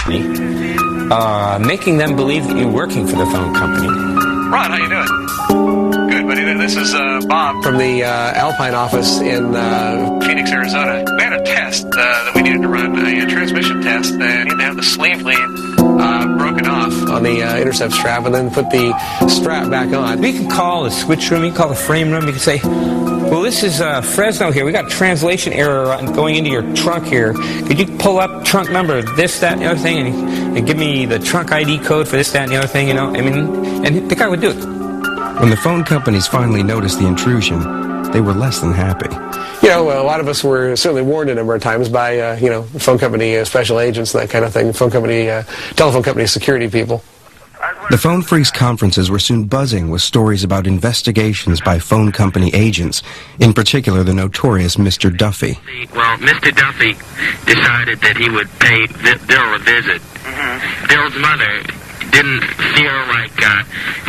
company, making them believe that you're working for the phone company. Ron, how you doing? Good, buddy. This is Bob from the Alpine office in Phoenix, Arizona. We had a test that we needed to run, a transmission test. They need to have the sleeve lead broken off on the intercept strap and then put the strap back on. We can call the switch room, you can call the frame room, you can say, well, this is Fresno here. We got a translation error going into your trunk here. Could you pull up trunk number, this, that, and the other thing, and give me the trunk ID code for this, that, and the other thing, you know? I mean, and the guy would do it. When the phone companies finally noticed the intrusion, they were less than happy. You know, a lot of us were certainly warned a number of times by, you know, phone company special agents and that kind of thing, phone company, telephone company security people. The Phone Freaks conferences were soon buzzing with stories about investigations by phone company agents, in particular the notorious Mr. Duffy. Well, Mr. Duffy decided that he would pay Bill a visit. Bill's mother didn't feel like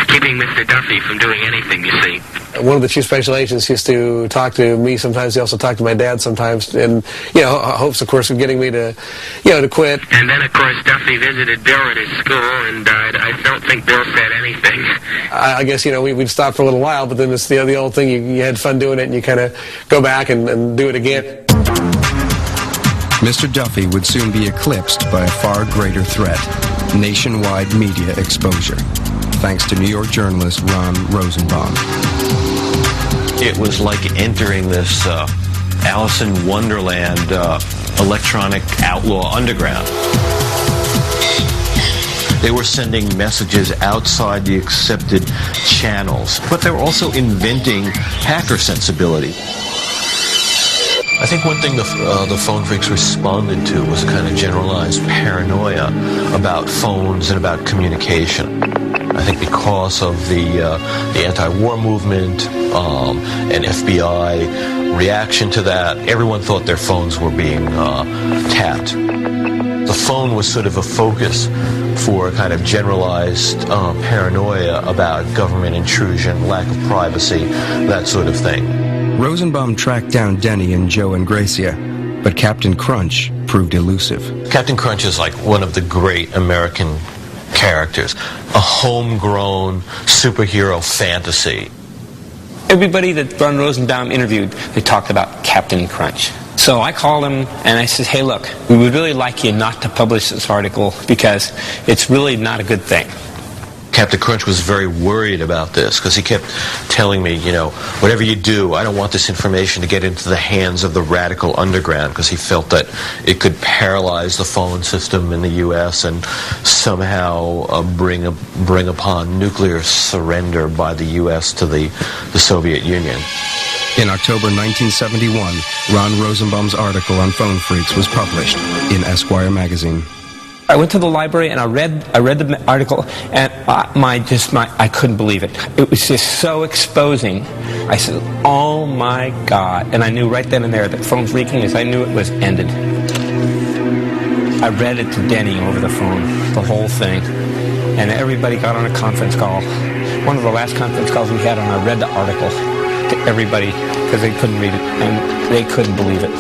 keeping Mr. Duffy from doing anything, you see. One of the chief special agents used to talk to me sometimes. He also talked to my dad sometimes, and, you know, hopes, of course, of getting me to, you know, to quit. And then, of course, Duffy visited Bill at his school, and I don't think Bill said anything. I guess, you know, we'd stop for a little while, but then it's the old thing, you had fun doing it, and you kind of go back and do it again. Mr. Duffy would soon be eclipsed by a far greater threat: nationwide media exposure, thanks to New York journalist Ron Rosenbaum. It was like entering this Alice in Wonderland electronic outlaw underground. They were sending messages outside the accepted channels, but they were also inventing hacker sensibility. I think one thing the phone freaks responded to was a kind of generalized paranoia about phones and about communication. I think because of the anti-war movement and FBI reaction to that, everyone thought their phones were being tapped. The phone was sort of a focus for a kind of generalized paranoia about government intrusion, lack of privacy, that sort of thing. Rosenbaum tracked down Denny and Joe and Gracia, but Captain Crunch proved elusive. Captain Crunch is like one of the great American characters, a homegrown superhero fantasy. Everybody that Ron Rosenbaum interviewed, they talked about Captain Crunch. So I called him and I said, hey, look, we would really like you not to publish this article because it's really not a good thing. Captain Crunch was very worried about this because he kept telling me, you know, whatever you do, I don't want this information to get into the hands of the radical underground, because he felt that it could paralyze the phone system in the U.S. and somehow bring upon nuclear surrender by the U.S. to the Soviet Union. In October 1971, Ron Rosenbaum's article on phone freaks was published in Esquire magazine. I went to the library and I read the article, and I couldn't believe it. It was just so exposing. I said, oh my God. And I knew right then and there that phone freaking I knew it was ended. I read it to Denny over the phone, the whole thing. And everybody got on a conference call. One of the last conference calls we had, and I read the article to everybody because they couldn't read it and they couldn't believe it.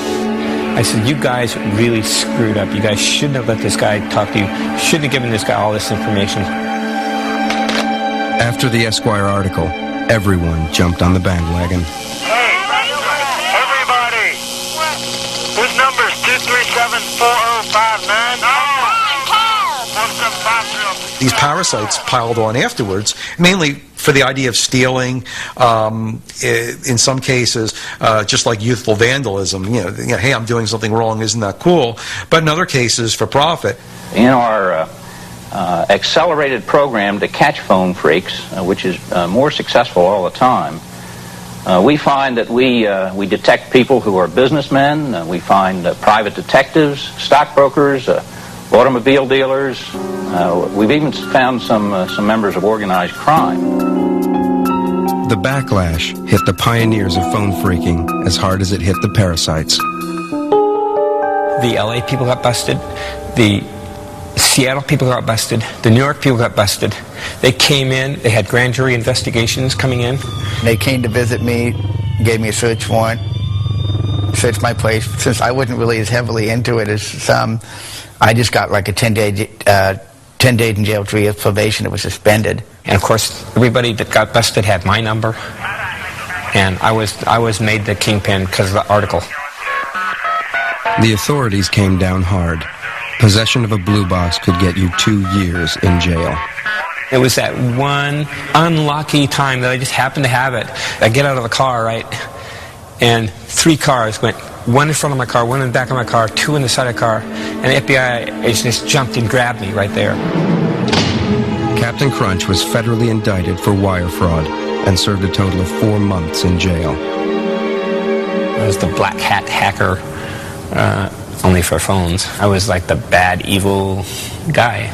I said, you guys really screwed up. You guys shouldn't have let this guy talk to you. You shouldn't have given this guy all this information. After the Esquire article, everyone jumped on the bandwagon. Hey, everybody! This number is 237-4059. These parasites piled on afterwards, mainly for the idea of stealing, in some cases, just like youthful vandalism. You know, hey, I'm doing something wrong, isn't that cool? But in other cases, for profit. In our accelerated program to catch phone freaks, which is more successful all the time, we find that we detect people who are businessmen. We find private detectives, stockbrokers, automobile dealers. We've even found some members of organized crime. The backlash hit the pioneers of phone freaking as hard as it hit the parasites. The LA people got busted. The Seattle people got busted. The New York people got busted. They came in. They had grand jury investigations coming in. They came to visit me, gave me a search warrant, searched my place. Since I wasn't really as heavily into it as some, I just got like a 10 days in jail, 3 years probation. It was suspended. And of course, everybody that got busted had my number. And I was made the kingpin because of the article. The authorities came down hard. Possession of a blue box could get you 2 years in jail. It was that one unlucky time that I just happened to have it. I get out of the car, right, and 3 cars went, 1 in front of my car, 1 in the back of my car, 2 in the side of the car, and the FBI just jumped and grabbed me right there. Captain Crunch was federally indicted for wire fraud and served a total of 4 months in jail. I was the black hat hacker, only for phones. I was like the bad, evil guy.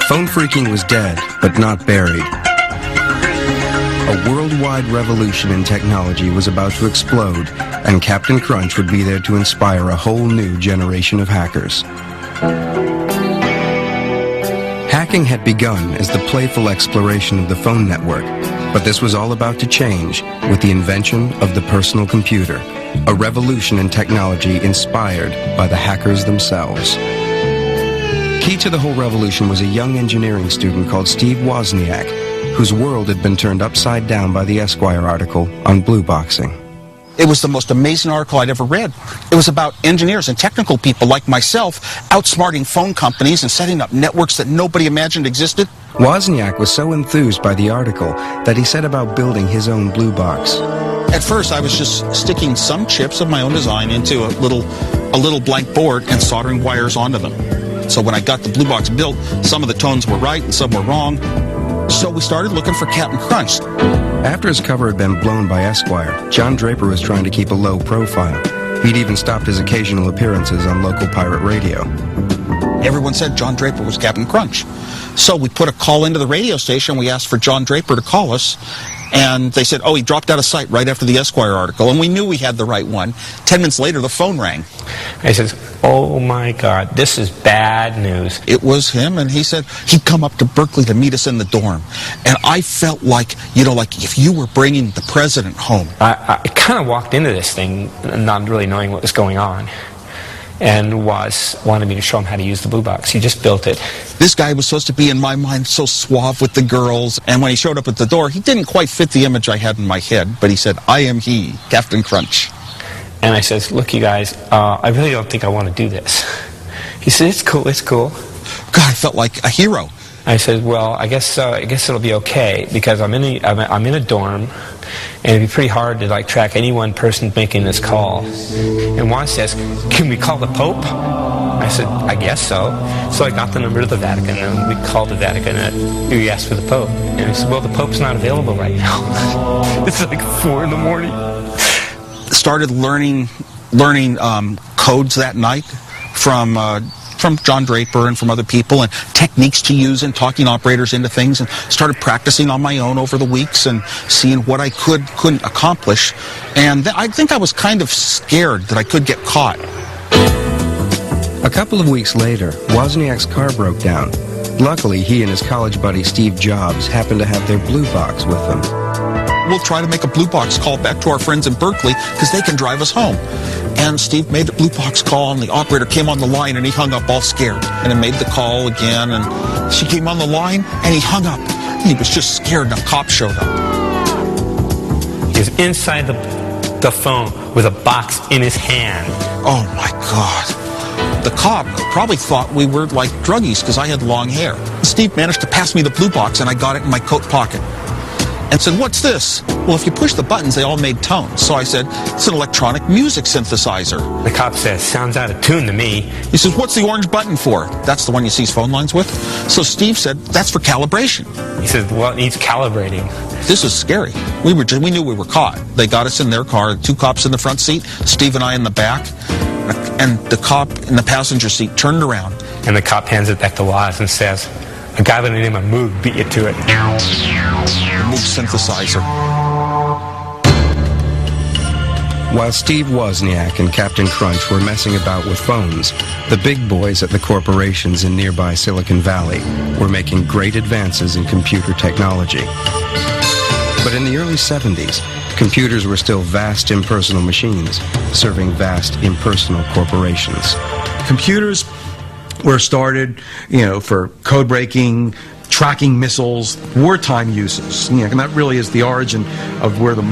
Phone phreaking was dead, but not buried. A worldwide revolution in technology was about to explode, and Captain Crunch would be there to inspire a whole new generation of hackers. Hacking had begun as the playful exploration of the phone network, but this was all about to change with the invention of the personal computer, a revolution in technology inspired by the hackers themselves. Key to the whole revolution was a young engineering student called Steve Wozniak, whose world had been turned upside down by the Esquire article on blue boxing. It was the most amazing article I'd ever read. It was about engineers and technical people like myself outsmarting phone companies and setting up networks that nobody imagined existed. Wozniak was so enthused by the article that he set about building his own blue box. At first, I was just sticking some chips of my own design into a little blank board and soldering wires onto them. So when I got the blue box built, some of the tones were right and some were wrong. So we started looking for Captain Crunch. After his cover had been blown by Esquire, John Draper was trying to keep a low profile. He'd even stopped his occasional appearances on local pirate radio. Everyone said John Draper was Captain Crunch. So we put a call into the radio station. We asked for John Draper to call us. And they said, oh, he dropped out of sight right after the Esquire article. And we knew we had the right one. 10 minutes later, the phone rang. I said, oh my God, this is bad news. It was him, and he said he'd come up to Berkeley to meet us in the dorm. And I felt like, like if you were bringing the president home. I kind of walked into this thing not really knowing what was going on. And wanted me to show him how to use the blue box. He just built it. This guy was supposed to be, in my mind, so suave with the girls. And when he showed up at the door, he didn't quite fit the image I had in my head. But he said, I am he, Captain Crunch. And I says, look, you guys, I really don't think I want to do this. He said, it's cool, it's cool. God, I felt like a hero. I said, well, I guess it'll be okay, because I'm in a dorm, and it'd be pretty hard to track any one person making this call. And Juan says, can we call the Pope? I said, I guess so. So I got the number to the Vatican, and we called the Vatican, and we asked for the Pope. And he said, well, the Pope's not available right now. It's like 4 in the morning. Started learning codes that night from John Draper and from other people, and techniques to use in talking operators into things, and started practicing on my own over the weeks and seeing what I couldn't accomplish. And I think I was kind of scared that I could get caught. A couple of weeks later, Wozniak's car broke down. Luckily, he and his college buddy Steve Jobs happened to have their blue box with them. We'll try to make a blue box call back to our friends in Berkeley because they can drive us home. And Steve made the blue box call, and the operator came on the line, and he hung up all scared. And he made the call again, and she came on the line, and he hung up. He was just scared, and a cop showed up. He was inside the phone with a box in his hand. Oh, my God. The cop probably thought we were like druggies because I had long hair. Steve managed to pass me the blue box, and I got it in my coat pocket. And said, what's this? Well, if you push the buttons, they all made tones. So I said, it's an electronic music synthesizer. The cop says, sounds out of tune to me. He says, what's the orange button for? That's the one you see phone lines with. So Steve said, that's for calibration. He said, well, it needs calibrating. This is scary. We knew we were caught. They got us in their car, 2 cops in the front seat, Steve and I in the back, and the cop in the passenger seat turned around. And the cop hands it back to Woz and says, a guy by the name of Moog beat you to it. Moog synthesizer. While Steve Wozniak and Captain Crunch were messing about with phones, the big boys at the corporations in nearby Silicon Valley were making great advances in computer technology. But in the early 70s, computers were still vast impersonal machines, serving vast impersonal corporations. Computers were started, for code breaking, tracking missiles, wartime uses. And that really is the origin of where the